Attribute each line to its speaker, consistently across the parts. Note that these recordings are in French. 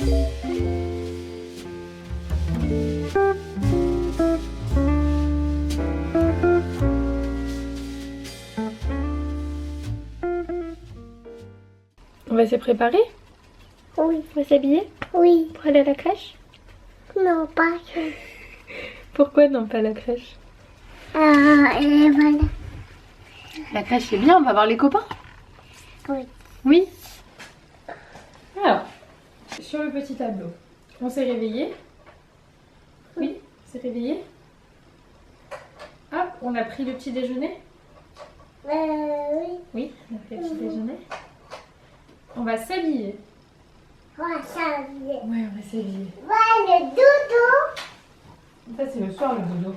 Speaker 1: On va se préparer?
Speaker 2: Oui.
Speaker 1: On va s'habiller?
Speaker 2: Oui.
Speaker 1: Pour aller à la crèche?
Speaker 2: Non, pas.
Speaker 1: Pourquoi non, pas la crèche?
Speaker 2: Et voilà.
Speaker 1: La crèche c'est bien, on va voir les copains?
Speaker 2: Oui.
Speaker 1: Oui. Alors, sur le petit tableau, on s'est réveillé. Oui, on s'est réveillé. Hop, on a pris le petit déjeuner.
Speaker 2: Oui.
Speaker 1: Oui, on a pris le petit déjeuner. On va s'habiller.
Speaker 2: On va s'habiller.
Speaker 1: Ouais, on va s'habiller.
Speaker 2: Ouais, le doudou.
Speaker 1: Ça c'est le soir le dodo.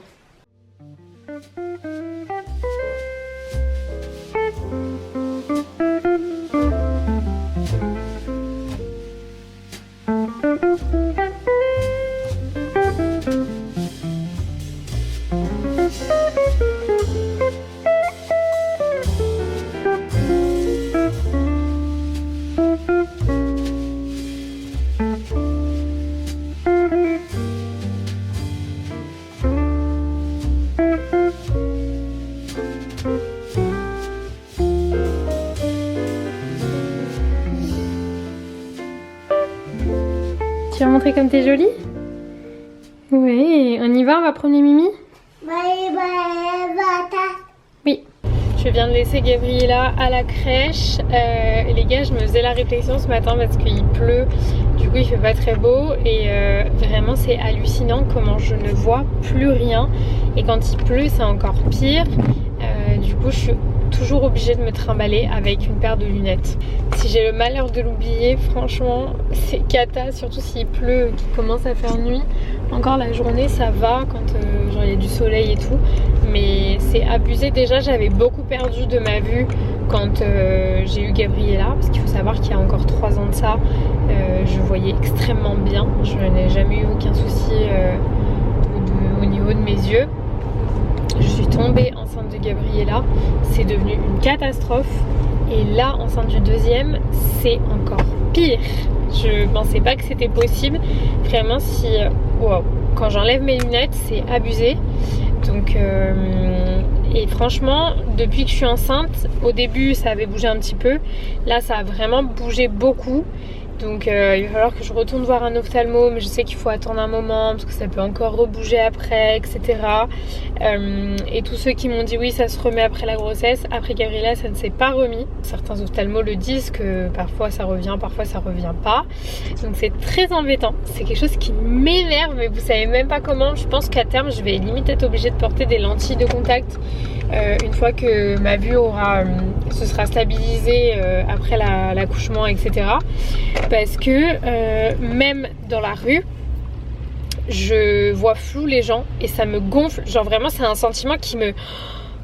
Speaker 1: Tu vas montrer comme t'es jolie? Oui, on y va, on va prendre les Mimi? Oui. Je viens de laisser Gabriella à la crèche. Les gars, je me faisais la réflexion ce matin parce qu'il pleut. Du coup, il fait pas très beau. Et vraiment, c'est hallucinant comment je ne vois plus rien. Et quand il pleut, c'est encore pire. Du coup, je suis toujours obligée de me trimballer avec une paire de lunettes. Si j'ai le malheur de l'oublier, franchement, c'est cata. Surtout s'il pleut, qu'il commence à faire nuit. Encore la journée, ça va quand genre, il y a du soleil et tout. Mais c'est abusé. Déjà, j'avais beaucoup perdu de ma vue quand j'ai eu Gabriella. Parce qu'il faut savoir qu'il y a encore 3 ans de ça, je voyais extrêmement bien. Je n'ai jamais eu aucun souci au niveau de mes yeux. Je suis tombée enceinte de Gabriella. C'est devenu une catastrophe. Et là, enceinte du deuxième, c'est encore pire. Je pensais pas que c'était possible. Vraiment, si... Wow. Quand j'enlève mes lunettes, c'est abusé. Donc, et franchement, depuis que je suis enceinte, au début ça avait bougé un petit peu. Là, ça a vraiment bougé beaucoup. Donc, il va falloir que je retourne voir un ophtalmo. Mais je sais qu'il faut attendre un moment parce que ça peut encore rebouger après, etc. Et tous ceux qui m'ont dit oui, ça se remet après la grossesse, après Gabriella, ça ne s'est pas remis. Certains ophtalmos le disent que parfois ça revient, parfois ça revient pas. Donc c'est très embêtant. C'est quelque chose qui m'énerve, mais vous savez même pas comment. Je pense qu'à terme, je vais limite être obligée de porter des lentilles de contact une fois que ma vue se sera stabilisée après l'accouchement, etc. Parce que même dans la rue, je vois flou les gens et ça me gonfle. Genre vraiment, c'est un sentiment qui me...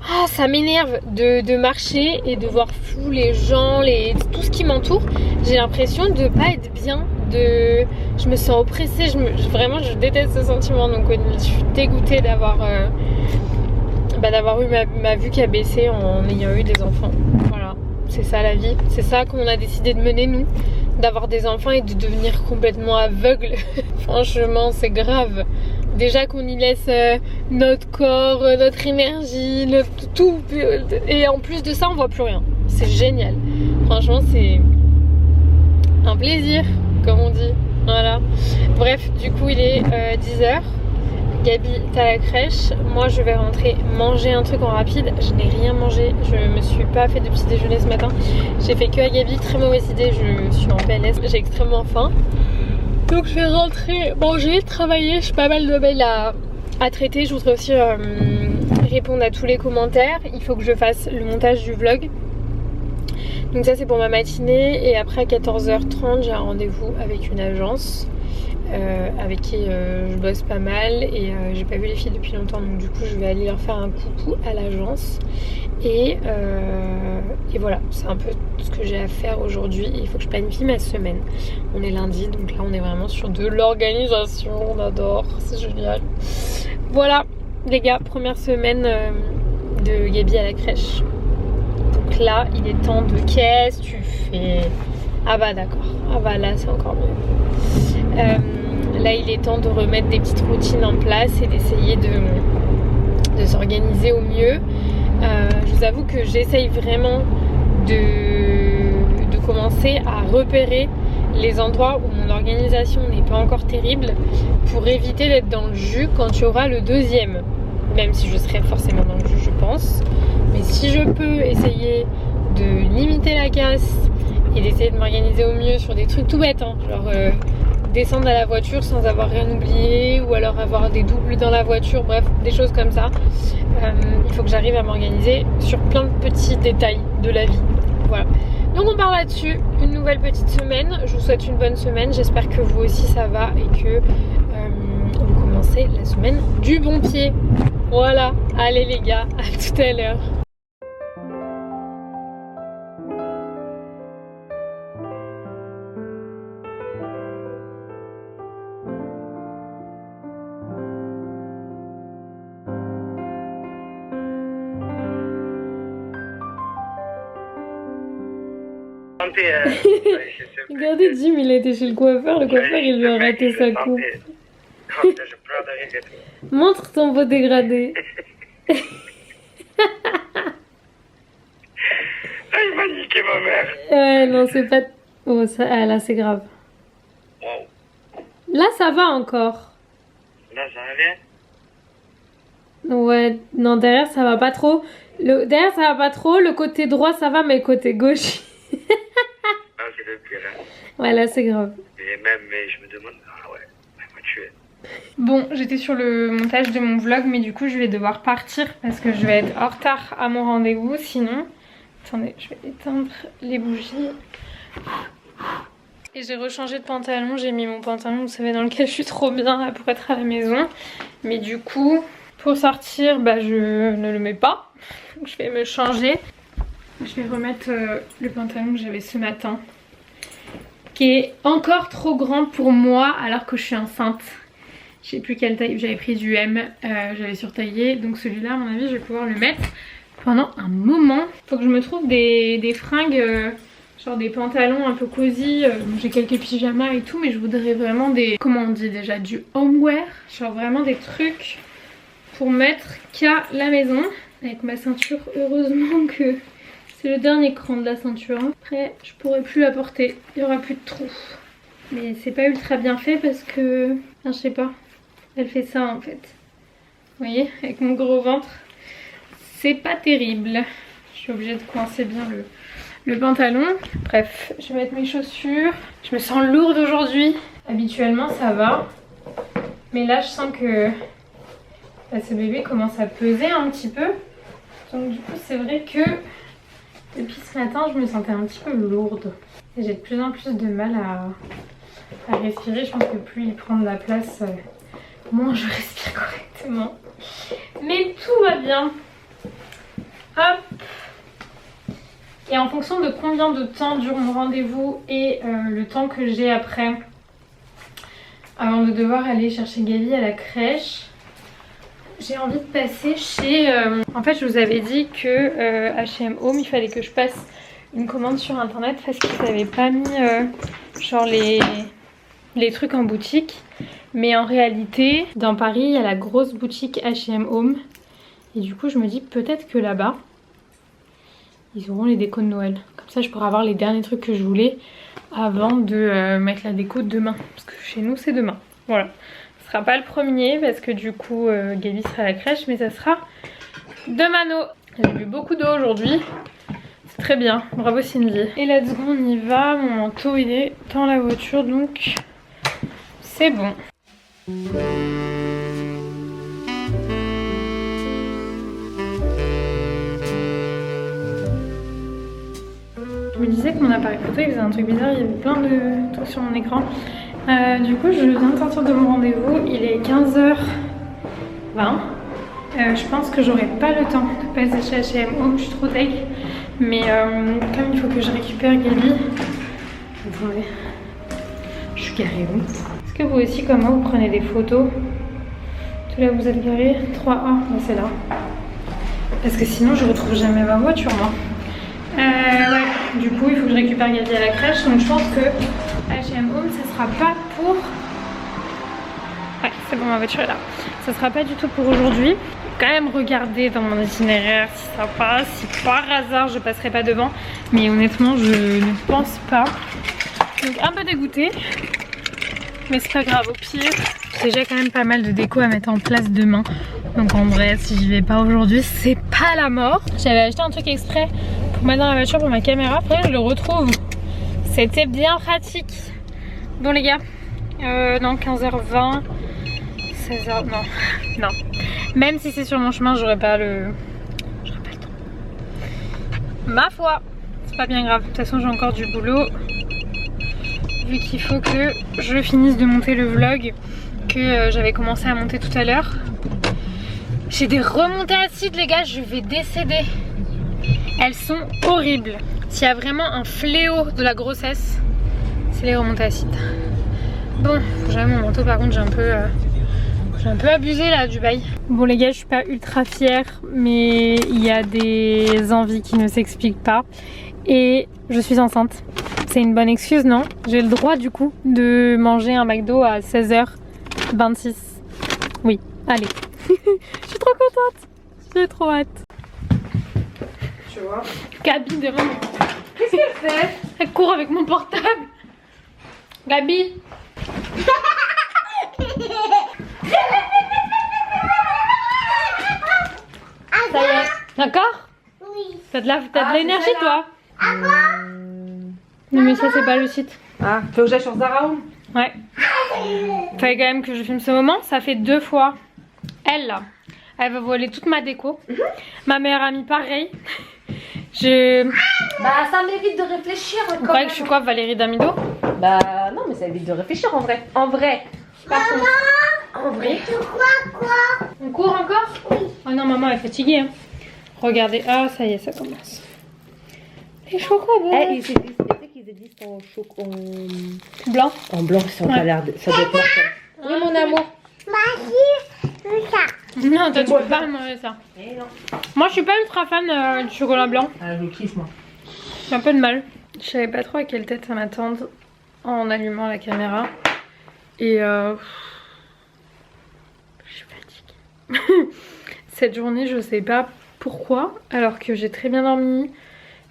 Speaker 1: Ah, ça m'énerve de marcher et de voir flou les gens, tout ce qui m'entoure. J'ai l'impression de pas être bien, je me sens oppressée. Vraiment, je déteste ce sentiment. Donc, je suis dégoûtée d'avoir eu ma vue qui a baissé en ayant eu des enfants. Voilà, c'est ça la vie. C'est ça qu'on a décidé de mener, nous. D'avoir des enfants et de devenir complètement aveugle. Franchement, c'est grave. Déjà qu'on y laisse notre corps, notre énergie, tout. Et en plus de ça, on voit plus rien. C'est génial. Franchement, c'est un plaisir, comme on dit. Voilà. Bref, du coup, il est 10h. Gabi est à la crèche. Moi, je vais rentrer manger un truc en rapide. Je n'ai rien mangé. Je me suis pas fait de petit déjeuner ce matin. J'ai fait que à Gabi. Très mauvaise idée. Je suis en PLS. J'ai extrêmement faim. Donc, je vais rentrer manger, travailler. J'ai pas mal de mails à traiter. Je voudrais aussi répondre à tous les commentaires. Il faut que je fasse le montage du vlog. Donc ça, c'est pour ma matinée. Et après, à 14h30, j'ai un rendez-vous avec une agence. Avec qui je bosse pas mal et j'ai pas vu les filles depuis longtemps, donc du coup je vais aller leur faire un coucou à l'agence et voilà, c'est un peu ce que j'ai à faire aujourd'hui. Il faut que je planifie ma semaine. On est lundi, donc là on est vraiment sur de l'organisation. On adore, c'est génial. Voilà les gars, première semaine de Gabi à la crèche. Donc là il est temps de... Qu'est-ce que tu fais? Ah bah d'accord, ah bah là c'est encore mieux. Là il est temps de remettre des petites routines en place et d'essayer de s'organiser au mieux. Je vous avoue que j'essaye vraiment de commencer à repérer les endroits où mon organisation n'est pas encore terrible pour éviter d'être dans le jus quand il y aura le deuxième. Même si je serai forcément dans le jus, je pense. Mais si je peux essayer de limiter la casse et d'essayer de m'organiser au mieux sur des trucs tout bêtes, hein, genre descendre à la voiture sans avoir rien oublié, ou alors avoir des doubles dans la voiture, bref, des choses comme ça. Il faut que j'arrive à m'organiser sur plein de petits détails de la vie. Voilà. Donc on part là-dessus, une nouvelle petite semaine. Je vous souhaite une bonne semaine, j'espère que vous aussi ça va et que vous commencez la semaine du bon pied. Voilà, allez les gars, à tout à l'heure. Regardez Jim, il a été chez le coiffeur il lui a raté sa coupe. Montre ton beau dégradé.
Speaker 3: Ah, il m'a niqué ma mère.
Speaker 1: Non, c'est pas... Oh, ça... Ah, là, c'est grave.
Speaker 3: Wow.
Speaker 1: Là, ça va encore.
Speaker 3: Là, ça revient.
Speaker 1: Ouais, non, derrière, ça va pas trop. Derrière, ça va pas trop. Le côté droit, ça va, mais le côté gauche...
Speaker 3: Ah, c'est le pire, hein.
Speaker 1: Ouais, là, c'est grave.
Speaker 3: Et même, mais je me demande... Ah ouais, il m'a tué.
Speaker 1: Bon, j'étais sur le montage de mon vlog, mais du coup, je vais devoir partir parce que je vais être en retard à mon rendez-vous. Sinon... Attendez, je vais éteindre les bougies. Et j'ai rechangé de pantalon. J'ai mis mon pantalon, vous savez, dans lequel je suis trop bien là pour être à la maison. Mais du coup, pour sortir, bah, je ne le mets pas. Donc je vais me changer. Je vais remettre le pantalon que j'avais ce matin, qui est encore trop grand pour moi alors que je suis enceinte. Je sais plus quelle taille, j'avais pris du M, j'avais surtaillé. Donc celui-là, à mon avis, je vais pouvoir le mettre pendant un moment. Faut que je me trouve des fringues, genre des pantalons un peu cosy. J'ai quelques pyjamas et tout, mais je voudrais vraiment des... Comment on dit déjà? Du homeware. Genre vraiment des trucs pour mettre qu'à la maison. Avec ma ceinture, heureusement que c'est le dernier cran de la ceinture. Après, je pourrais plus la porter. Il y aura plus de trous. Mais c'est pas ultra bien fait parce que... Enfin, je sais pas. Elle fait ça en fait. Vous voyez? Avec mon gros ventre. C'est pas terrible. Je suis obligée de coincer bien le pantalon. Bref, je vais mettre mes chaussures. Je me sens lourde aujourd'hui. Habituellement ça va. Mais là je sens que bah, ce bébé commence à peser un petit peu. Donc du coup c'est vrai que depuis ce matin je me sentais un petit peu lourde. Et j'ai de plus en plus de mal à respirer. Je pense que plus il prend de la place, moins je respire correctement. Mais tout va bien. Hop. Et en fonction de combien de temps dure mon rendez-vous et le temps que j'ai après, avant de devoir aller chercher Gaby à la crèche, j'ai envie de passer chez... En fait je vous avais dit que H&M Home, il fallait que je passe une commande sur internet parce qu'ils n'avaient pas mis genre les trucs en boutique. Mais en réalité, dans Paris, il y a la grosse boutique H&M Home. Et du coup, je me dis peut-être que là-bas, ils auront les décos de Noël. Comme ça, je pourrai avoir les derniers trucs que je voulais avant de mettre la déco demain. Parce que chez nous, c'est demain. Voilà. Ce sera pas le premier parce que du coup, Gaby sera à la crèche. Mais ça sera demain. J'ai bu beaucoup d'eau aujourd'hui. C'est très bien. Bravo Cindy. Et let's go, on y va. Mon manteau, il est dans la voiture. Donc, c'est bon. Je me disais que mon appareil photo il faisait un truc bizarre, il y avait plein de trucs sur mon écran. Du coup je viens de sortir de mon rendez-vous, il est 15h20. Je pense que j'aurai pas le temps de passer chez H&M Home, je suis trop deg. Mais comme il faut que je récupère Gaby... Attendez, je suis garée où? Est-ce que vous aussi comme moi vous prenez des photos? Tout là où vous êtes garé 3A, c'est là. Parce que sinon je retrouve jamais ma voiture moi. Ouais, du coup il faut que je récupère Gaby à la crèche, donc je pense que H&M Home ça sera pas pour c'est bon, ma voiture est là. Ça sera pas du tout pour aujourd'hui. Quand même regarder dans mon itinéraire si ça passe, si par hasard je passerai pas devant, mais honnêtement je ne pense pas. Donc un peu dégoûtée, mais c'est pas grave, au pire j'ai déjà quand même pas mal de déco à mettre en place demain, donc en vrai si j'y vais pas aujourd'hui c'est pas la mort. J'avais acheté un truc exprès pour mettre dans la voiture pour ma caméra, faudrait que je le retrouve, c'était bien pratique. Bon les gars, non 15h20, 16h, non. Même si c'est sur mon chemin, j'aurais pas le temps. Ma foi, c'est pas bien grave. De toute façon, j'ai encore du boulot. Vu qu'il faut que je finisse de monter le vlog que j'avais commencé à monter tout à l'heure. J'ai des remontées acides, les gars. Je vais décéder. Elles sont horribles. S'il y a vraiment un fléau de la grossesse, c'est les remontées acides. Bon, j'avais mon manteau. Par contre, j'ai un peu abusé là du bail. Bon les gars, je suis pas ultra fière, mais il y a des envies qui ne s'expliquent pas. Et je suis enceinte. C'est une bonne excuse, non? J'ai le droit du coup de manger un McDo à 16h26. Oui, allez. Je suis trop contente. J'ai trop hâte.
Speaker 4: Tu vois?
Speaker 1: Gabi devant.
Speaker 4: Qu'est-ce qu'elle fait?
Speaker 1: Elle court avec mon portable. Gabi. Ça y est, d'accord?
Speaker 2: Oui.
Speaker 1: T'as de l'énergie
Speaker 4: c'est
Speaker 1: toi? Non mais ça c'est pas le site.
Speaker 4: Ah, faut que j'aille sur Zara Home.
Speaker 1: Ouais. Fallait quand même que je filme ce moment, ça fait 2 fois. Elle là, elle va voler toute ma déco. Ma meilleure amie pareil.
Speaker 4: Bah ça m'évite de réfléchir.
Speaker 1: Vous croyez que je suis quoi, Valérie Damido?
Speaker 4: Bah non mais ça évite de réfléchir en vrai. En vrai. Par contre. En vrai.
Speaker 2: Tu crois quoi?
Speaker 1: On court encore? Oui. Oh non maman elle est fatiguée hein. Regardez, ah ça y est ça commence. Les chocolats.
Speaker 4: Eh, ils existent en
Speaker 1: Blanc.
Speaker 4: En blanc, ça
Speaker 1: Ouais.
Speaker 4: a l'air de... ça doit être mortel. Oui mon amour.
Speaker 2: Magie, tout ça.
Speaker 1: Non toi tu peux pas manger ça.
Speaker 4: Eh non.
Speaker 1: Moi je suis pas ultra fan du chocolat blanc.
Speaker 4: Ah je kiffe moi.
Speaker 1: J'ai un peu de mal. Je savais pas trop à quelle tête ça m'attendre en allumant la caméra. Et je suis fatiguée. Cette journée je sais pas pourquoi, alors que j'ai très bien dormi.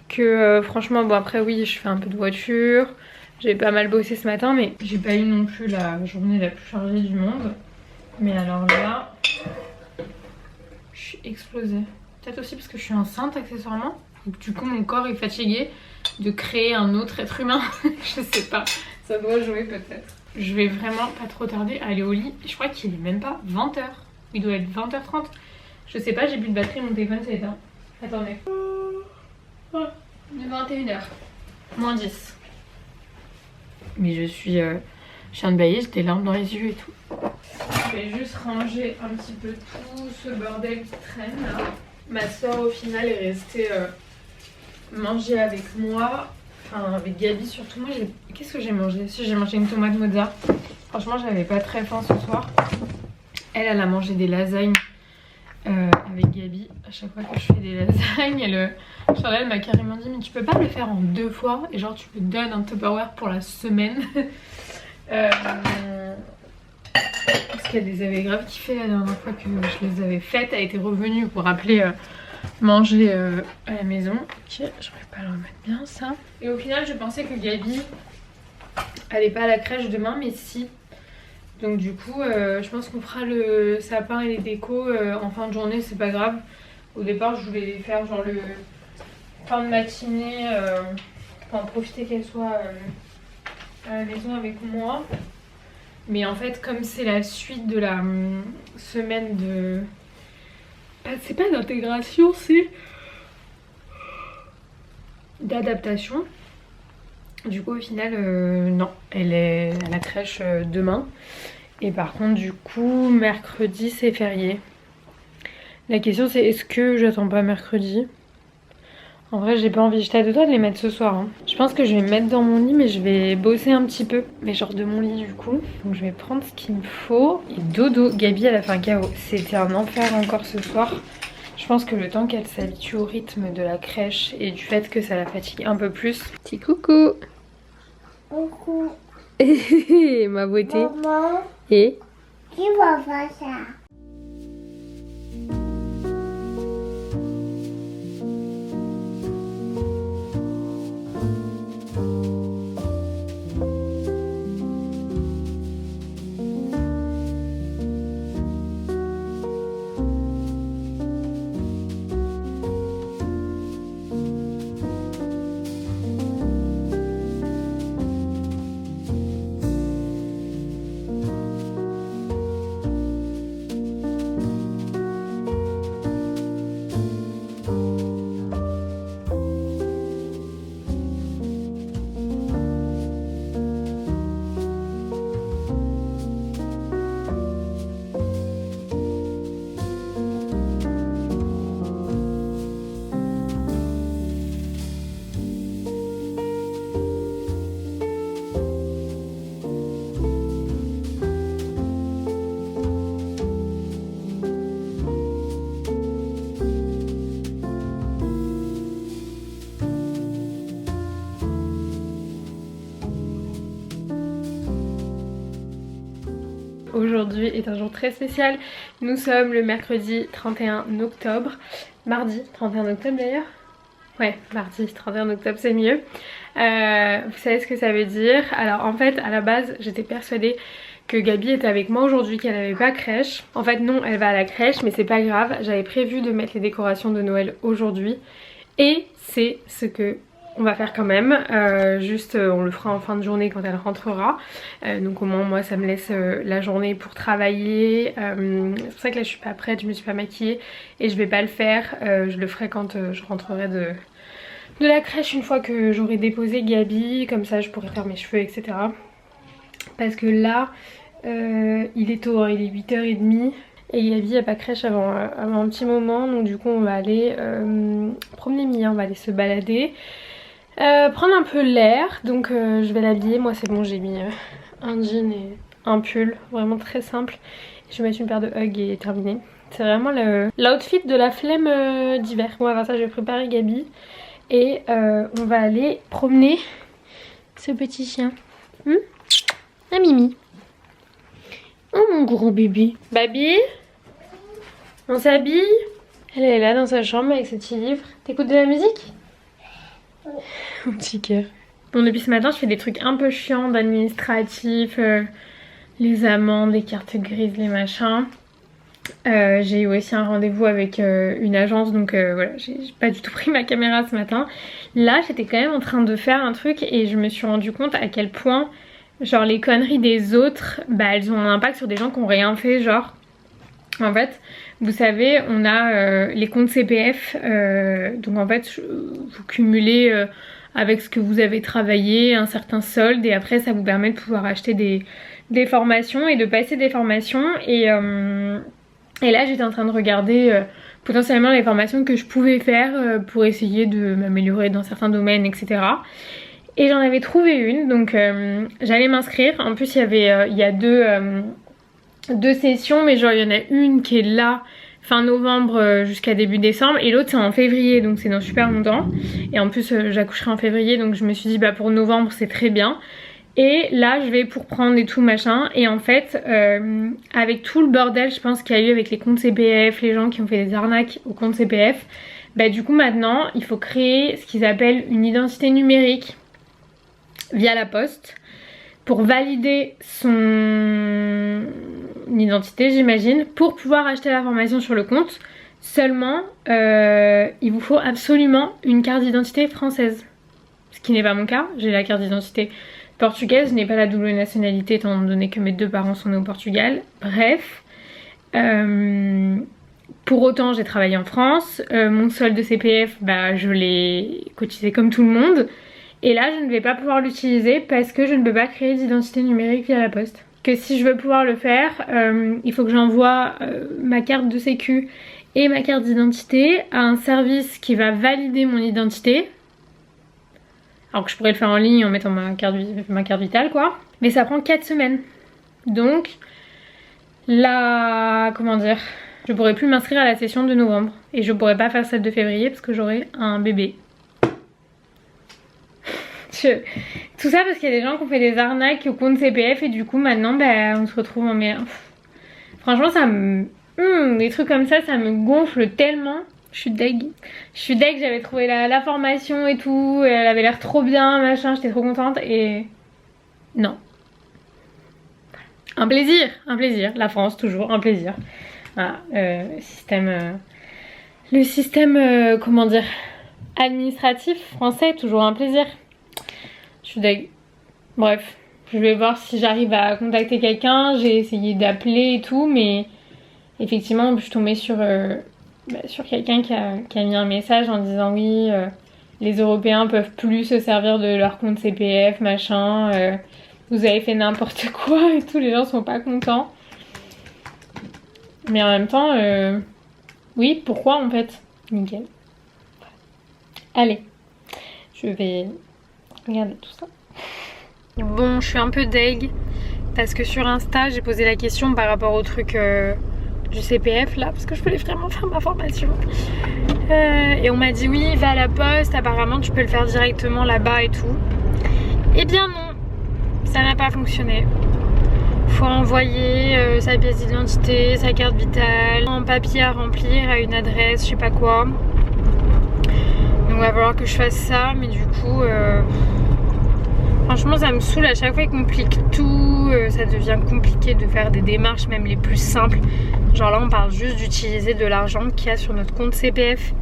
Speaker 1: Que franchement bon après oui je fais un peu de voiture. J'ai pas mal bossé ce matin mais j'ai pas eu non plus la journée la plus chargée du monde. Mais alors là, je suis explosée. Peut-être aussi parce que je suis enceinte accessoirement. Donc du coup mon corps est fatigué de créer un autre être humain. Je sais pas, ça doit jouer peut-être. Je vais vraiment pas trop tarder à aller au lit. Je crois qu'il est même pas 20h. Il doit être 20h30. Je sais pas, j'ai plus de batterie, mon téléphone s'est éteint. Attendez. Oh, il est 21h. Moins 10. Mais je suis en bailler, j'ai des larmes dans les yeux et tout. Je vais juste ranger un petit peu tout ce bordel qui traîne là. Ma soeur au final est restée manger avec moi, enfin avec Gabi surtout. Moi qu'est-ce que j'ai mangé? Si j'ai mangé une tomate mozza. Franchement j'avais pas très faim ce soir. Elle a mangé des lasagnes avec Gabi. À chaque fois que je fais des lasagnes, Charlotte m'a carrément dit mais tu peux pas le faire en 2 fois et genre tu me donnes un Tupperware pour la semaine. Parce qu'elle les avait grave kiffé la dernière fois que je les avais faites. Elle était revenue pour appeler manger à la maison. Ok, j'aurais pas à le remettre bien ça. Et au final je pensais que Gabi allait pas à la crèche demain mais si. Donc du coup je pense qu'on fera le sapin et les décos en fin de journée, c'est pas grave. Au départ je voulais les faire genre le fin de matinée pour en profiter qu'elle soit à la maison avec moi. Mais en fait comme c'est la suite de la semaine de... C'est pas d'intégration, c'est d'adaptation. Du coup au final non, elle est à la crèche demain. Et par contre du coup mercredi c'est férié. La question c'est est-ce que j'attends pas mercredi? En vrai j'ai pas envie, j'étais à 2 doigts de les mettre ce soir hein. Je pense que je vais me mettre dans mon lit mais je vais bosser un petit peu. Mais genre de mon lit du coup. Donc je vais prendre ce qu'il me faut. Et dodo, Gabi elle a fait un chaos. C'était un enfer encore ce soir. Je pense que le temps qu'elle s'habitue au rythme de la crèche et du fait que ça la fatigue un peu plus. Petit coucou.
Speaker 2: Coucou.
Speaker 1: Ma beauté.
Speaker 2: Maman.
Speaker 1: Et
Speaker 2: Qui va faire ça?
Speaker 1: Aujourd'hui est un jour très spécial. Nous sommes le mercredi 31 octobre. Mardi 31 octobre d'ailleurs. Ouais, mardi 31 octobre c'est mieux. Vous savez ce que ça veut dire? Alors en fait à la base j'étais persuadée que Gabi était avec moi aujourd'hui, qu'elle n'avait pas crèche. En fait non, elle va à la crèche mais c'est pas grave. J'avais prévu de mettre les décorations de Noël aujourd'hui. Et c'est ce que on va faire quand même, juste on le fera en fin de journée quand elle rentrera, donc au moins moi ça me laisse la journée pour travailler. C'est pour ça que là je suis pas prête, je me suis pas maquillée et je vais pas le faire, je le ferai quand je rentrerai de la crèche une fois que j'aurai déposé Gabi, comme ça je pourrai faire mes cheveux etc. Parce que là il est tôt, hein, il est 8h30 et Gabi a pas crèche avant un petit moment, donc du coup on va aller promener Mia, on va aller se balader. Prendre un peu l'air, donc je vais l'habiller. Moi c'est bon, j'ai mis un jean et un pull, vraiment très simple. Je vais mettre une paire de Hugg et terminé. C'est vraiment l'outfit de la flemme d'hiver. On va voir ça, je vais préparer Gabi et on va aller promener ce petit chien. Ah Mimi. Oh mon gros bébé. Baby, on s'habille. Elle est là dans sa chambre avec ce petit livre. T'écoutes de la musique? Mon petit cœur. Bon, depuis ce matin je fais des trucs un peu chiants d'administratif, les amendes, les cartes grises, les machins. J'ai eu aussi un rendez-vous avec une agence, donc voilà, j'ai pas du tout pris ma caméra ce matin. Là j'étais quand même en train de faire un truc et je me suis rendu compte à quel point genre les conneries des autres, bah elles ont un impact sur des gens qui ont rien fait. Genre en fait vous savez on a les comptes CPF, donc en fait vous cumulez avec ce que vous avez travaillé un certain solde et après ça vous permet de pouvoir acheter des formations et de passer des formations et là j'étais en train de regarder potentiellement les formations que je pouvais faire pour essayer de m'améliorer dans certains domaines etc. Et j'en avais trouvé une, donc j'allais m'inscrire. En plus il y a deux sessions, mais genre il y en a une qui est là fin novembre jusqu'à début décembre et l'autre c'est en février, donc c'est dans super longtemps. Et en plus j'accoucherai en février, donc je me suis dit bah pour novembre c'est très bien. Et là je vais pour prendre et tout machin. Et en fait avec tout le bordel je pense qu'il y a eu avec les comptes CPF, les gens qui ont fait des arnaques aux comptes CPF, bah du coup maintenant il faut créer ce qu'ils appellent une identité numérique via la poste pour valider son identité j'imagine, pour pouvoir acheter la formation sur le compte. Seulement il vous faut absolument une carte d'identité française, ce qui n'est pas mon cas. J'ai la carte d'identité portugaise, je n'ai pas la double nationalité étant donné que mes deux parents sont nés au Portugal. Bref, pour autant j'ai travaillé en France, mon solde de CPF bah, je l'ai cotisé comme tout le monde. Et là je ne vais pas pouvoir l'utiliser parce que je ne peux pas créer d'identité numérique via la poste. Que si je veux pouvoir le faire, il faut que j'envoie ma carte de sécu et ma carte d'identité à un service qui va valider mon identité. Alors que je pourrais le faire en ligne en mettant ma carte vitale quoi. Mais ça prend 4 semaines. Donc là, comment dire, je pourrais plus m'inscrire à la session de novembre. Et je pourrais pas faire celle de février parce que j'aurai un bébé. Tout ça parce qu'il y a des gens qui ont fait des arnaques au compte CPF et du coup maintenant bah, on se retrouve en merde. Franchement, ça me... des trucs comme ça me gonfle tellement. Je suis deg. J'avais trouvé la formation et tout. Elle avait l'air trop bien, machin. J'étais trop contente et... Non. Un plaisir. La France, toujours, un plaisir. Voilà, le système, comment dire, administratif français, toujours un plaisir. Je suis deg. Bref, je vais voir si j'arrive à contacter quelqu'un. J'ai essayé d'appeler et tout, mais effectivement, je suis tombée sur quelqu'un qui a mis un message en disant oui, les Européens peuvent plus se servir de leur compte CPF, machin, vous avez fait n'importe quoi et tout, les gens sont pas contents. Mais en même temps, oui, pourquoi en fait? Nickel. Allez, je vais regarder tout ça. Bon, je suis un peu deg parce que sur Insta, j'ai posé la question par rapport au truc du CPF là, parce que je voulais vraiment faire ma formation. Et on m'a dit oui, va à la poste, apparemment tu peux le faire directement là-bas et tout. Eh bien non, ça n'a pas fonctionné. Faut envoyer sa pièce d'identité, sa carte vitale, un papier à remplir à une adresse, je sais pas quoi. Donc il va falloir que je fasse ça, mais du coup franchement ça me saoule à chaque fois, ils compliquent tout, ça devient compliqué de faire des démarches même les plus simples. Genre là on parle juste d'utiliser de l'argent qu'il y a sur notre compte CPF.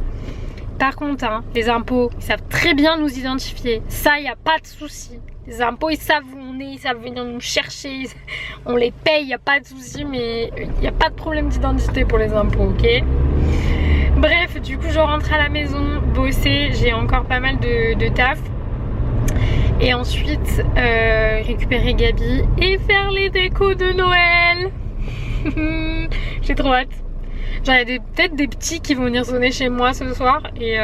Speaker 1: Par contre hein, les impôts, ils savent très bien nous identifier, ça y a pas de souci. Les impôts ils savent où on est, ils savent venir nous chercher, on les paye, y a pas de souci, mais il n'y a pas de problème d'identité pour les impôts, ok? Bref, du coup je rentre à la maison, bosser, j'ai encore pas mal de taf. Et ensuite récupérer Gabi et faire les décos de Noël. J'ai trop hâte. Genre il y a peut-être des petits qui vont venir sonner chez moi ce soir et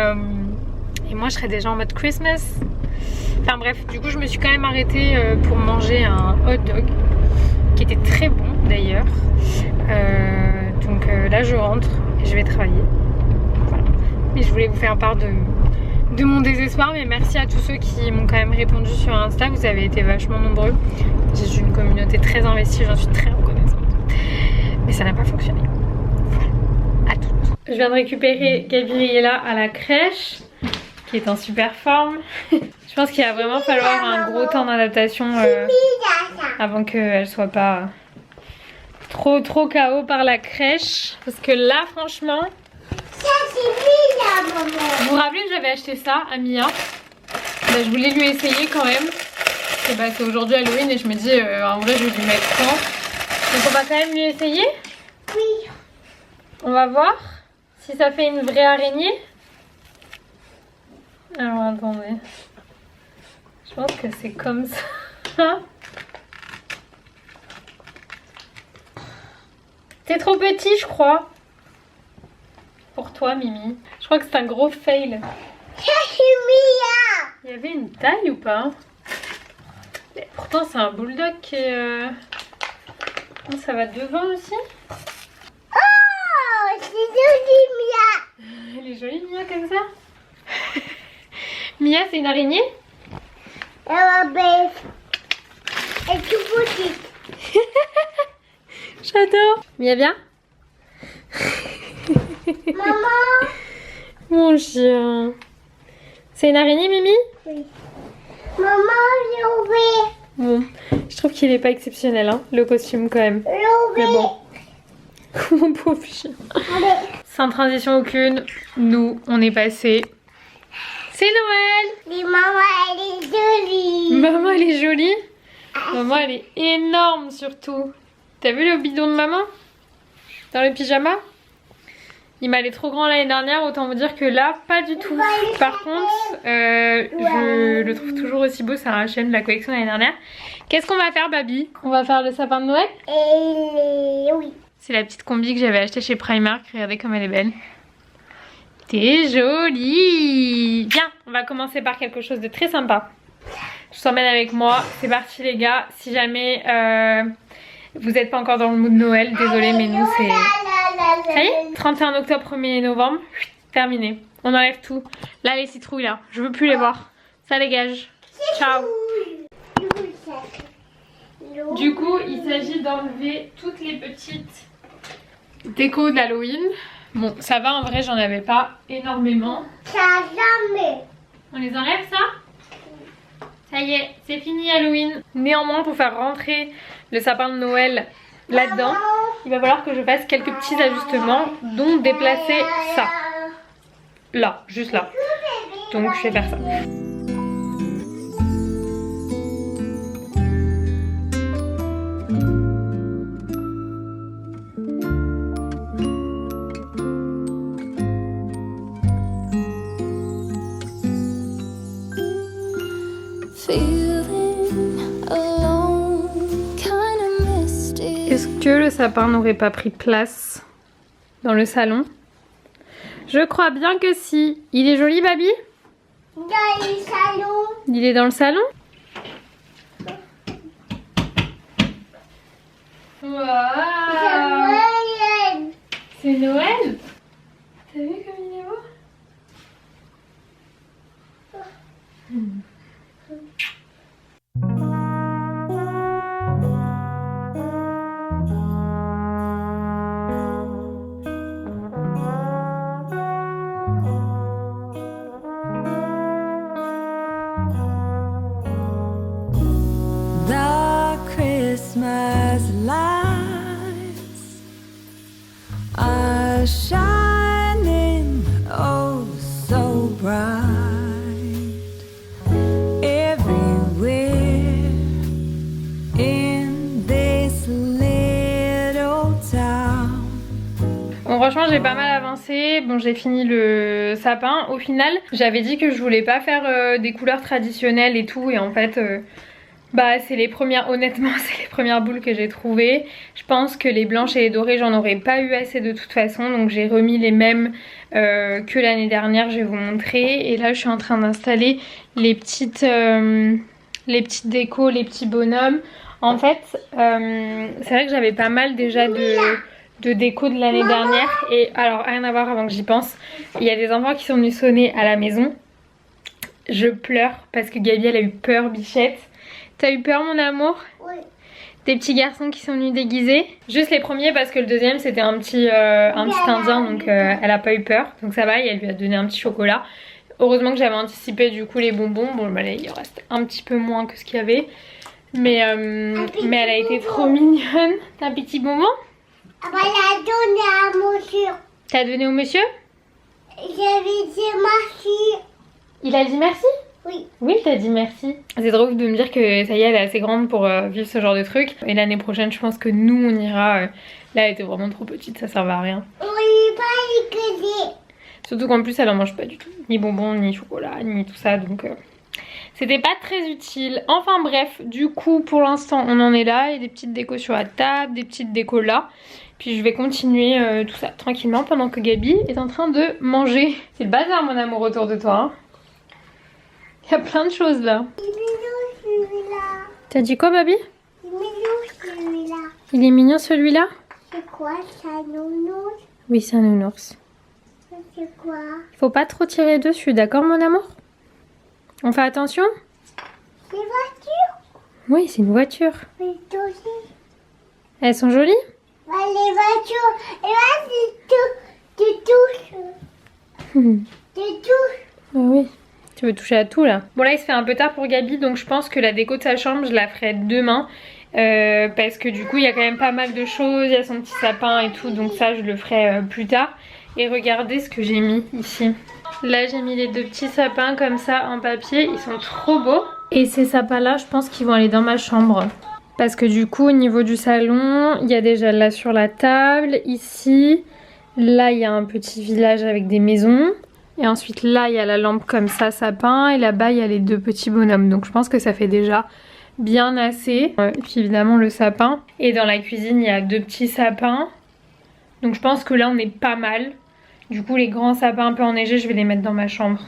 Speaker 1: moi je serai déjà en mode Christmas. Enfin bref, du coup je me suis quand même arrêtée pour manger un hot dog qui était très bon d'ailleurs. Donc là je rentre et je vais travailler. Voilà. Et je voulais vous faire part de mon désespoir, mais merci à tous ceux qui m'ont quand même répondu sur Insta, vous avez été vachement nombreux. J'ai une communauté très investie, j'en suis très reconnaissante. Mais ça n'a pas fonctionné. Voilà, à toutes. Je viens de récupérer Gabriella à la crèche, qui est en super forme. Je pense qu'il va vraiment falloir un gros temps d'adaptation avant qu'elle soit pas trop KO par la crèche. Parce que là, franchement... Vous vous rappelez que j'avais acheté ça à Mia? Je voulais lui essayer quand même. C'est aujourd'hui Halloween et je me dis en vrai je vais lui mettre quand. Donc on va quand même lui essayer.
Speaker 2: Oui.
Speaker 1: On va voir si ça fait une vraie araignée. Alors attendez. Je pense que c'est comme ça. T'es trop petit je crois. Pour toi Mimi. Je crois que c'est un gros fail. Il y avait une taille ou pas? Et pourtant c'est un bulldog qui est... Ça va devant aussi.
Speaker 2: Oh, c'est joli Mia.
Speaker 1: Elle est jolie Mia comme ça. Mia c'est une araignée?
Speaker 2: Elle est belle. Elle est tout petite.
Speaker 1: J'adore. Mia bien?
Speaker 2: Maman.
Speaker 1: Mon chien. C'est une araignée Mimi?
Speaker 2: Oui. Maman, j'ai ouvert.
Speaker 1: Bon, je trouve qu'il est pas exceptionnel hein, le costume quand même.
Speaker 2: J'ai
Speaker 1: Mais
Speaker 2: ouvert.
Speaker 1: bon. Mon pauvre chien. Sans transition aucune, nous on est passé. C'est Noël.
Speaker 2: Et maman, elle est jolie.
Speaker 1: Maman elle est jolie. Maman elle est énorme surtout. T'as vu le bidon de maman? Dans le pyjama? Il m'allait trop grand l'année dernière, autant vous dire que là, pas du tout. Par contre, je le trouve toujours aussi beau, c'est un H&M de la collection l'année dernière. Qu'est-ce qu'on va faire, Baby? On va faire le sapin de Noël?
Speaker 2: Et oui.
Speaker 1: C'est la petite combi que j'avais achetée chez Primark, regardez comme elle est belle. T'es jolie! Bien, on va commencer par quelque chose de très sympa. Je vous emmène avec moi, c'est parti les gars. Si jamais vous n'êtes pas encore dans le mood de Noël, désolé mais nous c'est... Ça y est, 31 octobre, 1er novembre, terminé. On enlève tout. Là, les citrouilles, là, je veux plus les voir. Ça dégage. Ciao. Du coup, il s'agit d'enlever toutes les petites déco d'Halloween. Bon, ça va, en vrai, j'en avais pas énormément.
Speaker 2: Ça jamais.
Speaker 1: On les enlève, ça? Ça y est, c'est fini Halloween. Néanmoins, pour faire rentrer le sapin de Noël là-dedans, il va falloir que je fasse quelques petits ajustements, dont déplacer ça. Là, juste là. Donc, je vais faire ça. Est-ce que le sapin n'aurait pas pris place dans le salon? Je crois bien que si. Il est joli, Baby?
Speaker 2: Dans le salon.
Speaker 1: Il est dans le salon? Waouh! C'est Noël? T'as vu comme il est beau?
Speaker 5: The Christmas lights are shining oh so bright everywhere in this little town.
Speaker 1: Bon, franchement, j'ai pas mal avancé. Bon, j'ai fini le sapin. Au final, j'avais dit que je voulais pas faire des couleurs traditionnelles et tout. Et en fait, bah, c'est les premières, honnêtement, c'est les premières boules que j'ai trouvées. Je pense que les blanches et les dorées, j'en aurais pas eu assez de toute façon. Donc, j'ai remis les mêmes que l'année dernière. Je vais vous montrer. Et là, je suis en train d'installer les petites décos, les petits bonhommes. En fait, c'est vrai que j'avais pas mal déjà de déco de l'année dernière. Et alors, rien à voir avant que j'y pense. Il y a des enfants qui sont venus sonner à la maison. Je pleure parce que Gabi, elle a eu peur, bichette. T'as eu peur, mon amour?
Speaker 2: Oui.
Speaker 1: Des petits garçons qui sont venus déguisés. Juste les premiers parce que le deuxième c'était un petit indien, donc elle a pas eu peur. Donc ça va, et elle lui a donné un petit chocolat. Heureusement que j'avais anticipé du coup les bonbons. Bon bah là il reste un petit peu moins que ce qu'il y avait. Mais elle a été trop mignonne. T'as un petit bonbon?
Speaker 2: On va la donner à monsieur.
Speaker 1: T'as donné au monsieur?
Speaker 2: J'avais dit merci.
Speaker 1: Il a dit merci?
Speaker 2: Oui.
Speaker 1: Oui, t'as dit merci. C'est drôle de me dire que ça y est, elle est assez grande pour vivre ce genre de truc. Et l'année prochaine, je pense que nous, on ira. Là, elle était vraiment trop petite, ça servait à rien.
Speaker 2: Oui, pas écouter.
Speaker 1: Surtout qu'en plus, elle en mange pas du tout. Ni bonbons, ni chocolat, ni tout ça. Donc, c'était pas très utile. Enfin bref, du coup, pour l'instant, on en est là. Il y a des petites décos sur la table, des petites décos là. Puis je vais continuer tout ça tranquillement pendant que Gabi est en train de manger. C'est le bazar, mon amour, autour de toi. Hein. Il y a plein de choses là.
Speaker 2: Il est mignon celui-là.
Speaker 1: T'as dit quoi, Baby?
Speaker 2: Il est mignon celui-là.
Speaker 1: Il est mignon celui-là?
Speaker 2: C'est quoi ça, nounours?
Speaker 1: Oui, c'est un nounours.
Speaker 2: C'est quoi?
Speaker 1: Faut pas trop tirer dessus, d'accord, mon amour? On fait attention?
Speaker 2: C'est voiture?
Speaker 1: Oui, c'est une voiture.
Speaker 2: Mais aussi.
Speaker 1: Elles sont jolies?
Speaker 2: Bah, les voitures. Et là, tu touches. Tu touches.
Speaker 1: Bah oui. Tu veux toucher à tout là. Bon là il se fait un peu tard pour Gabi, donc je pense que la déco de sa chambre je la ferai demain. Parce que du coup il y a quand même pas mal de choses, il y a son petit sapin et tout, donc ça je le ferai plus tard. Et regardez ce que j'ai mis ici. Là j'ai mis les deux petits sapins comme ça en papier, ils sont trop beaux. Et ces sapins là je pense qu'ils vont aller dans ma chambre. Parce que du coup au niveau du salon, il y a déjà là sur la table, ici. Là il y a un petit village avec des maisons. Et ensuite là il y a la lampe comme ça, sapin, et là-bas il y a les deux petits bonhommes. Donc je pense que ça fait déjà bien assez. Et puis évidemment le sapin. Et dans la cuisine il y a deux petits sapins. Donc je pense que là on est pas mal. Du coup les grands sapins un peu enneigés je vais les mettre dans ma chambre.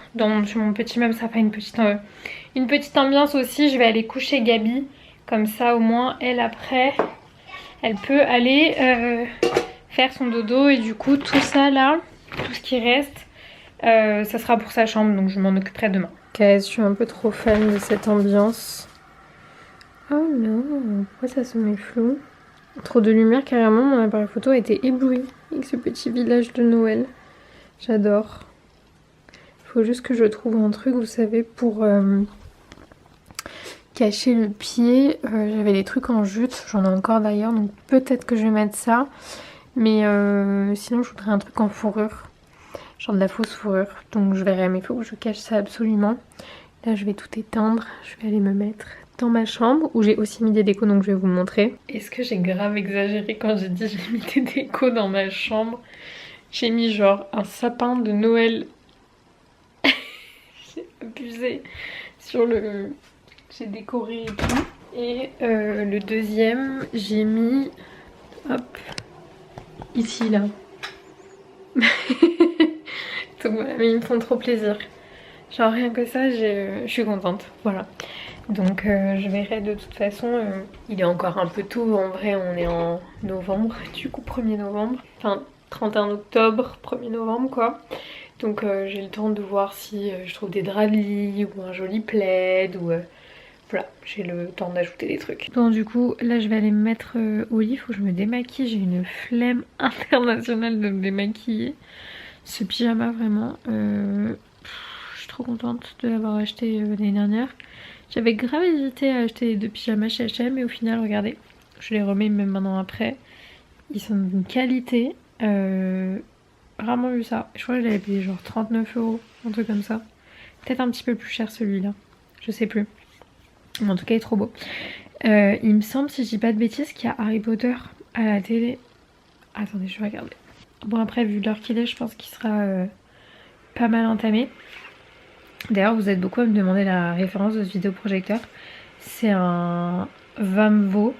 Speaker 1: Sur mon petit meuble ça fait une petite ambiance aussi. Je vais aller coucher Gabi. Comme ça au moins elle après elle peut aller faire son dodo. Et du coup tout ça là, tout ce qui reste, ça sera pour sa chambre, donc je m'en occuperai demain. Ok, je suis un peu trop fan de cette ambiance. Oh non, pourquoi ça se met flou? Trop de lumière, carrément, mon appareil photo a été ébloui avec ce petit village de Noël. J'adore. Il faut juste que je trouve un truc, vous savez, pour cacher le pied. J'avais des trucs en jute, j'en ai encore d'ailleurs, donc peut-être que je vais mettre ça. Mais sinon, je voudrais un truc en fourrure, genre de la fausse fourrure. Donc je verrai, mais il faut que je cache ça absolument. Là, je vais tout éteindre, je vais aller me mettre dans ma chambre où j'ai aussi mis des décos, donc je vais vous montrer. Est-ce que j'ai grave exagéré quand j'ai dit j'ai mis des décos dans ma chambre? J'ai mis genre un sapin de Noël. J'ai abusé sur le... J'ai décoré et tout. Et le deuxième, j'ai mis... Hop. Ici, là. Donc voilà, mais ils me font trop plaisir. Genre rien que ça, je suis contente. Voilà. Donc je verrai de toute façon. Il est encore un peu tôt. En vrai, on est en novembre. Du coup, 1er novembre. Enfin, 31 octobre, 1er novembre, quoi. Donc j'ai le temps de voir si je trouve des draps de lit ou un joli plaid ou... Voilà, j'ai le temps d'ajouter des trucs. Donc du coup, là je vais aller me mettre au lit, faut que je me démaquille. J'ai une flemme internationale de me démaquiller. Ce pyjama vraiment, je suis trop contente de l'avoir acheté l'année dernière. J'avais grave hésité à acheter les 2 pyjamas chez H&M et au final, regardez, je les remets même maintenant après. Ils sont d'une qualité, vraiment vu ça. Je crois que je l'avais payé genre 39 €, un truc comme ça. Peut-être un petit peu plus cher celui-là, je sais plus. En tout cas, il est trop beau. Il me semble, si je dis pas de bêtises, qu'il y a Harry Potter à la télé. Attendez, je vais regarder. Bon, après, vu l'heure qu'il est, je pense qu'il sera pas mal entamé. D'ailleurs, vous êtes beaucoup à me demander la référence de ce vidéoprojecteur. C'est un Vamvo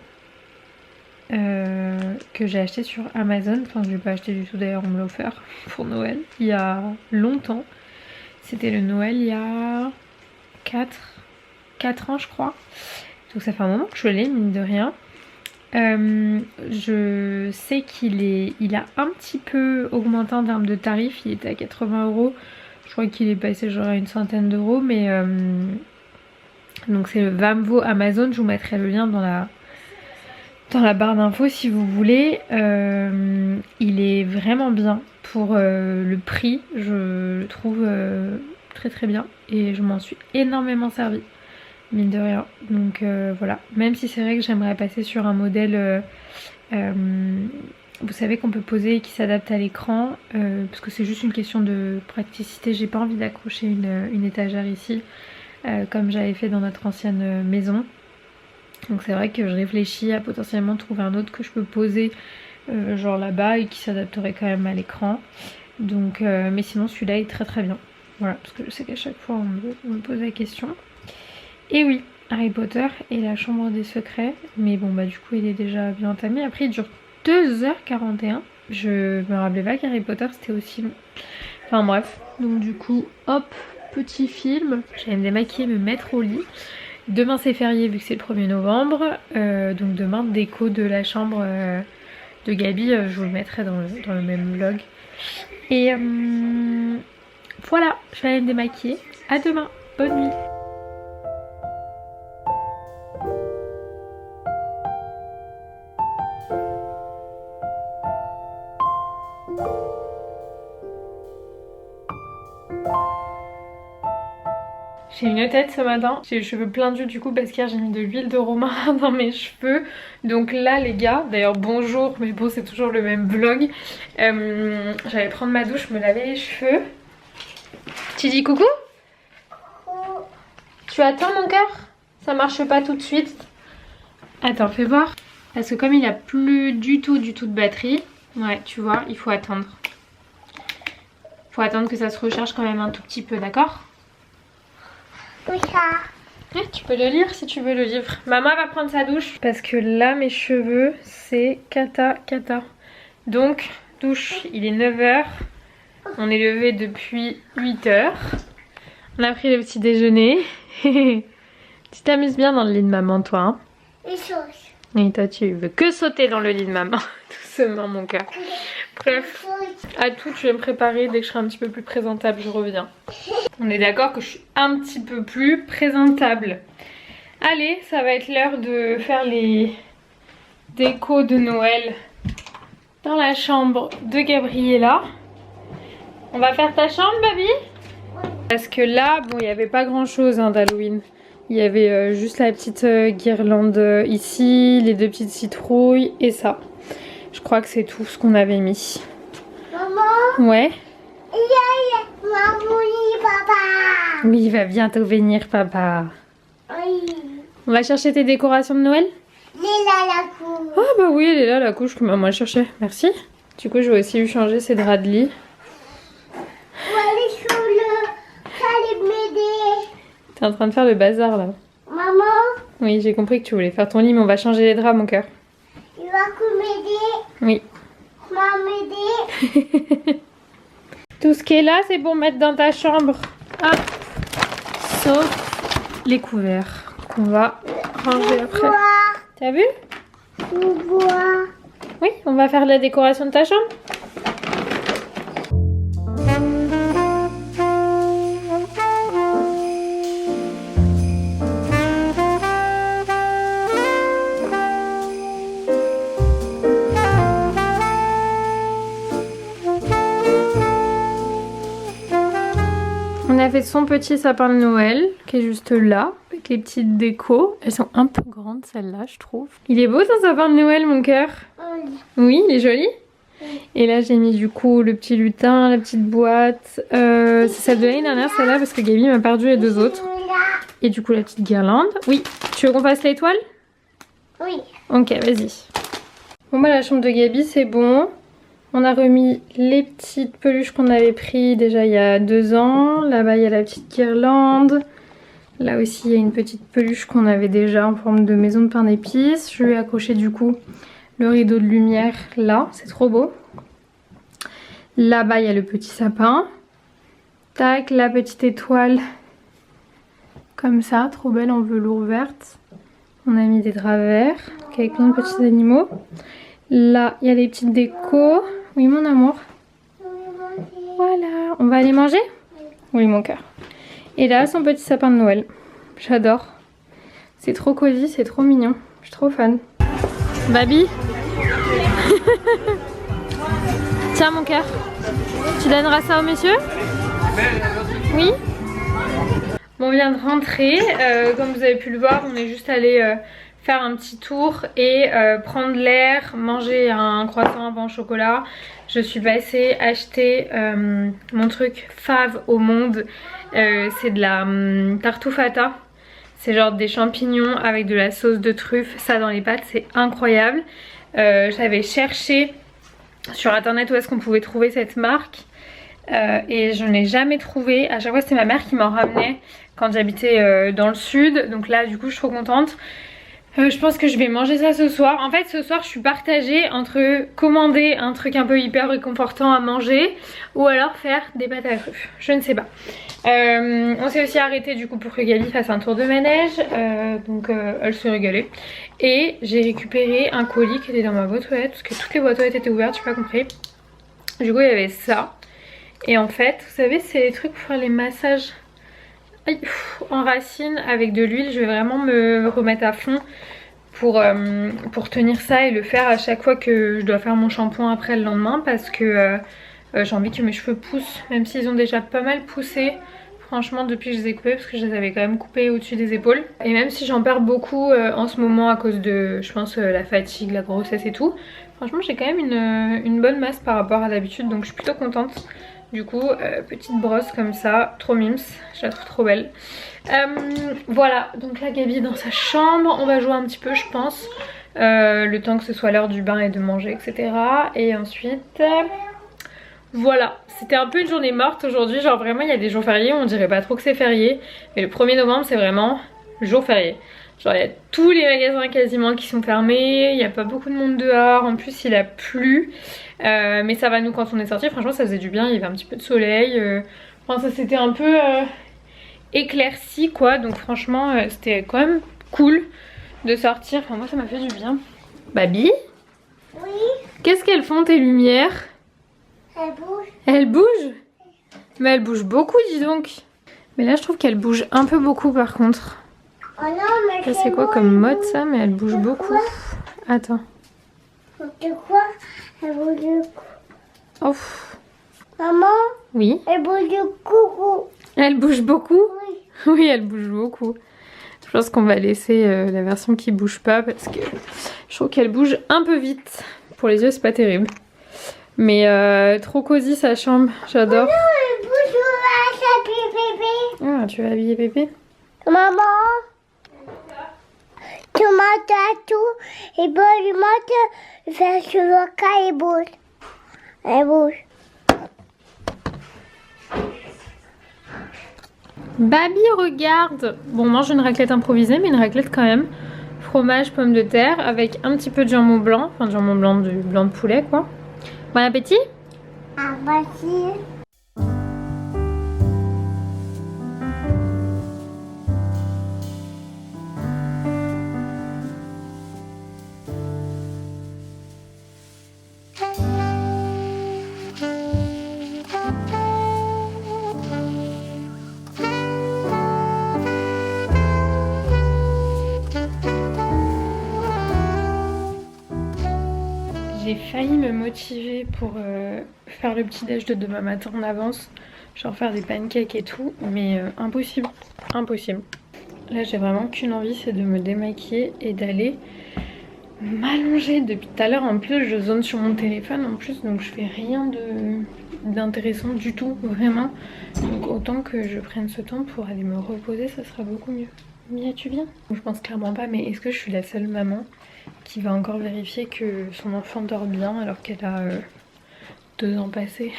Speaker 1: que j'ai acheté sur Amazon. Enfin, je l'ai pas acheté du tout d'ailleurs, on me l'a offert pour Noël. Il y a longtemps. C'était le Noël il y a 4 ans je crois. Donc ça fait un moment que je l'ai, mine de rien. Je sais il a un petit peu augmenté en termes de tarifs. Il était à 80 €. Je crois qu'il est passé genre à une centaine d'euros. Mais donc c'est le Vamvo Amazon. Je vous mettrai le lien dans la barre d'infos si vous voulez. Il est vraiment bien pour le prix. Je le trouve très très bien. Et je m'en suis énormément servie, mine de rien. Donc voilà, même si c'est vrai que j'aimerais passer sur un modèle vous savez qu'on peut poser et qui s'adapte à l'écran, parce que c'est juste une question de praticité. J'ai pas envie d'accrocher une étagère ici comme j'avais fait dans notre ancienne maison. Donc c'est vrai que je réfléchis à potentiellement trouver un autre que je peux poser genre là-bas et qui s'adapterait quand même à l'écran. Donc mais sinon celui-là est très très bien. Voilà, parce que je sais qu'à chaque fois on me pose la question. Et oui, Harry Potter et la chambre des secrets. Mais bon bah du coup il est déjà bien entamé. Après il dure 2h41. Je me rappelais pas qu'Harry Potter c'était aussi long. Enfin bref. Donc du coup hop, petit film. J'allais me démaquiller, me mettre au lit. Demain c'est férié vu que c'est le 1er novembre. Donc demain déco de la chambre de Gabi. Je vous le mettrai dans le même vlog. Et voilà, je vais aller me démaquiller. À demain, bonne nuit. J'ai une tête ce matin, j'ai les cheveux pleins d'huile du coup parce qu'hier j'ai mis de l'huile de romarin dans mes cheveux. Donc là les gars, d'ailleurs bonjour, mais bon c'est toujours le même vlog. J'allais prendre ma douche, me laver les cheveux. Tu dis coucou? Tu attends mon cœur? Ça marche pas tout de suite. Attends, fais voir. Parce que comme il a plus du tout de batterie, ouais tu vois, il faut attendre. Faut attendre que ça se recharge quand même un tout petit peu, d'accord?
Speaker 2: Oui, ça.
Speaker 1: Ouais, tu peux le lire si tu veux le livre. Maman va prendre sa douche parce que là mes cheveux c'est cata. Donc douche, il est 9 h. On est levé depuis 8 h. On a pris le petit déjeuner. Tu t'amuses bien dans le lit de maman toi hein?
Speaker 2: Les choses.
Speaker 1: Et toi tu veux que sauter dans le lit de maman. Doucement mon cœur. Bref, à tout je vais me préparer. Dès que je serai un petit peu plus présentable je reviens. On est d'accord que je suis un petit peu plus présentable. Allez, ça va être l'heure de faire les déco de Noël dans la chambre de Gabriella. On va faire ta chambre, baby? Parce que là, bon, il n'y avait pas grand chose d'Halloween. Il y avait juste la petite guirlande ici, les 2 petites citrouilles et ça. Je crois que c'est tout ce qu'on avait mis.
Speaker 2: Maman,
Speaker 1: Ouais.
Speaker 2: maman, papa.
Speaker 1: Oui, il va bientôt venir, papa.
Speaker 2: Oui.
Speaker 1: On va chercher tes décorations de Noël?
Speaker 2: Il est là, la cour.
Speaker 1: Ah bah oui, elle est là, la couche que maman cherchait. Merci. Du coup, je vais aussi lui changer ses draps de lit.
Speaker 2: On va aller sur le... Allez m'aider.
Speaker 1: T'es en train de faire le bazar là.
Speaker 2: Maman,
Speaker 1: Oui, j'ai compris que tu voulais faire ton lit, mais on va changer les draps, mon cœur.
Speaker 2: il va que m'aider.
Speaker 1: Oui.
Speaker 2: M'aider.
Speaker 1: Tout ce qui est là, c'est pour mettre dans ta chambre. Ah. Sauf les couverts qu'on va ranger après. T'as vu?
Speaker 2: On voit.
Speaker 1: Oui, on va faire la décoration de ta chambre. On a fait son petit sapin de Noël qui est juste là, avec les petites décos. Elles sont un peu grandes celles-là, je trouve. Il est beau ton sapin de Noël, mon cœur. Oui, il est joli. Et là j'ai mis du coup le petit lutin, la petite boîte. C'est celle de l'année dernière celle-là parce que Gaby m'a perdu les 2 autres. Et du coup la petite guirlande. Oui, tu veux qu'on fasse l'étoile?
Speaker 2: Oui.
Speaker 1: Ok, vas-y. Bon bah la chambre de Gaby c'est bon. On a remis les petites peluches qu'on avait pris déjà il y a 2 ans. Là-bas il y a la petite guirlande. Là aussi il y a une petite peluche qu'on avait déjà en forme de maison de pain d'épices. Je lui ai accroché du coup le rideau de lumière là, c'est trop beau. Là-bas il y a le petit sapin. Tac, la petite étoile comme ça, trop belle en velours verte. On a mis des draps verts avec plein de petits animaux. Là il y a les petites décos. Oui mon amour. Voilà, on va aller manger? Oui mon cœur. Et là son petit sapin de Noël. J'adore. C'est trop cosy, c'est trop mignon. Je suis trop fan. Baby. Tiens mon cœur. Tu donneras ça au monsieur? Oui. Bon, on vient de rentrer. Comme vous avez pu le voir, on est juste allé faire un petit tour et prendre l'air, manger un croissant, un pain au chocolat. Je suis passée acheter mon truc fave au monde. C'est de la tartufata. C'est genre des champignons avec de la sauce de truffe. Ça dans les pâtes, c'est incroyable. J'avais cherché sur internet où est-ce qu'on pouvait trouver cette marque. Et je n'ai jamais trouvé. À chaque fois c'était ma mère qui m'en ramenait quand j'habitais dans le sud. Donc là du coup je suis trop contente. Je pense que je vais manger ça ce soir. En fait ce soir je suis partagée entre commander un truc un peu hyper réconfortant à manger ou alors faire des pâtes à la truffe. Je ne sais pas. On s'est aussi arrêté du coup pour que Gaby fasse un tour de manège. Donc elle se régalait. Et j'ai récupéré un colis qui était dans ma boîte aux lettres parce que toutes les boîtes aux lettres étaient ouvertes, j'ai pas compris. Du coup il y avait ça. Et en fait vous savez c'est les trucs pour faire les massages en racines avec de l'huile. Je vais vraiment me remettre à fond pour tenir ça et le faire à chaque fois que je dois faire mon shampoing après le lendemain parce que j'ai envie que mes cheveux poussent, même s'ils ont déjà pas mal poussé franchement depuis que je les ai coupés parce que je les avais quand même coupés au-dessus des épaules. Et même si j'en perds beaucoup en ce moment à cause de je pense la fatigue, la grossesse et tout, franchement j'ai quand même une bonne masse par rapport à d'habitude, donc je suis plutôt contente. Du coup petite brosse comme ça, trop mims, je la trouve trop belle. Voilà, donc là Gaby est dans sa chambre, on va jouer un petit peu je pense, le temps que ce soit l'heure du bain et de manger etc. Et ensuite voilà, c'était un peu une journée morte aujourd'hui, genre vraiment il y a des jours fériés, on dirait pas trop que c'est férié, mais le 1er novembre c'est vraiment jour férié. Genre il y a tous les magasins quasiment qui sont fermés, il n'y a pas beaucoup de monde dehors, en plus il a plu. Mais ça va, nous quand on est sortis franchement ça faisait du bien, il y avait un petit peu de soleil. Enfin ça s'était un peu éclairci quoi, donc franchement c'était quand même cool de sortir. Enfin moi ça m'a fait du bien. Baby?
Speaker 2: Oui.
Speaker 1: Qu'est-ce qu'elles font tes lumières?
Speaker 2: Elle bouge.
Speaker 1: Elles bougent? Mais elles bougent beaucoup dis donc. Mais là je trouve qu'elles bougent un peu beaucoup par contre.
Speaker 2: Oh non, mais
Speaker 1: Ça c'est quoi comme mode ça? Mais elle bouge beaucoup. Attends.
Speaker 2: de quoi? Elle bouge de quoi?
Speaker 1: Ouf.
Speaker 2: Maman,
Speaker 1: Oui.
Speaker 2: elle bouge de coucou.
Speaker 1: Elle bouge beaucoup?
Speaker 2: Oui.
Speaker 1: Oui, elle bouge beaucoup. Je pense qu'on va laisser la version qui bouge pas parce que je trouve qu'elle bouge un peu vite. Pour les yeux, c'est pas terrible. Mais trop cosy sa chambre, j'adore.
Speaker 2: Elle bouge à sa bébé.
Speaker 1: Ah, tu vas habiller bébé?
Speaker 2: Maman, tu m'entends tout. Et bon, je monte vers sur le cas et bouge. Elle bouge.
Speaker 1: Baby, regarde! Bon, on mange une raclette improvisée, mais une raclette quand même. Fromage, pommes de terre, avec un petit peu de jambon blanc. Enfin, jambon blanc, du blanc de poulet, quoi. Bon appétit!
Speaker 2: Ah, vas-y.
Speaker 1: J'ai failli me motiver pour faire le petit déj de demain matin en avance. Genre faire des pancakes et tout, mais impossible, impossible. Là j'ai vraiment qu'une envie, c'est de me démaquiller et d'aller m'allonger. Depuis tout à l'heure en plus je zone sur mon téléphone en plus, donc je fais rien d'intéressant du tout, vraiment. Donc autant que je prenne ce temps pour aller me reposer, ça sera beaucoup mieux. Mia, tu viens? Je pense clairement pas, mais est-ce que je suis la seule maman qui va encore vérifier que son enfant dort bien alors qu'elle a 2 ans passés?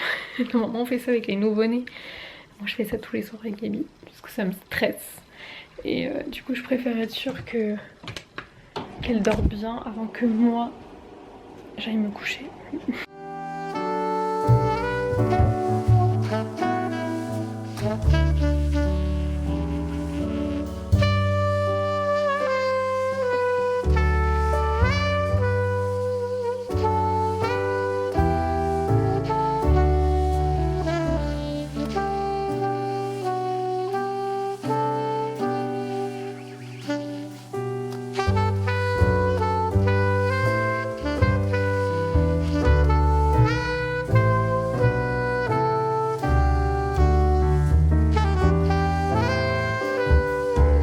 Speaker 1: Normalement on fait ça avec les nouveau-nés. Moi je fais ça tous les soirs avec Gaby parce que ça me stresse. Et du coup je préfère être sûre qu'elle dort bien avant que moi j'aille me coucher.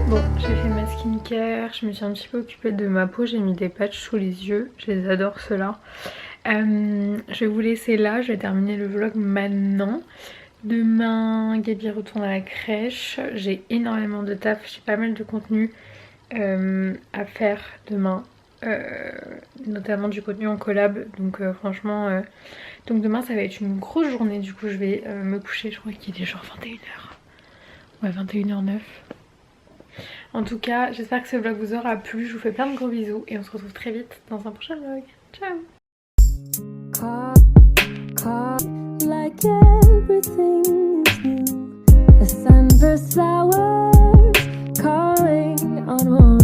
Speaker 1: Bon, j'ai fait ma skincare, je me suis un petit peu occupée de ma peau, j'ai mis des patchs sous les yeux, je les adore ceux-là. Je vais vous laisser là, je vais terminer le vlog maintenant. Demain, Gaby retourne à la crèche, j'ai énormément de taf, j'ai pas mal de contenu à faire demain. Notamment du contenu en collab, donc franchement donc demain ça va être une grosse journée. Du coup je vais me coucher, je crois qu'il est genre 21h, ouais 21h09. En tout cas j'espère que ce vlog vous aura plu, je vous fais plein de gros bisous et on se retrouve très vite dans un prochain vlog. Ciao.
Speaker 5: Like everything is new. The sunburst flowers calling on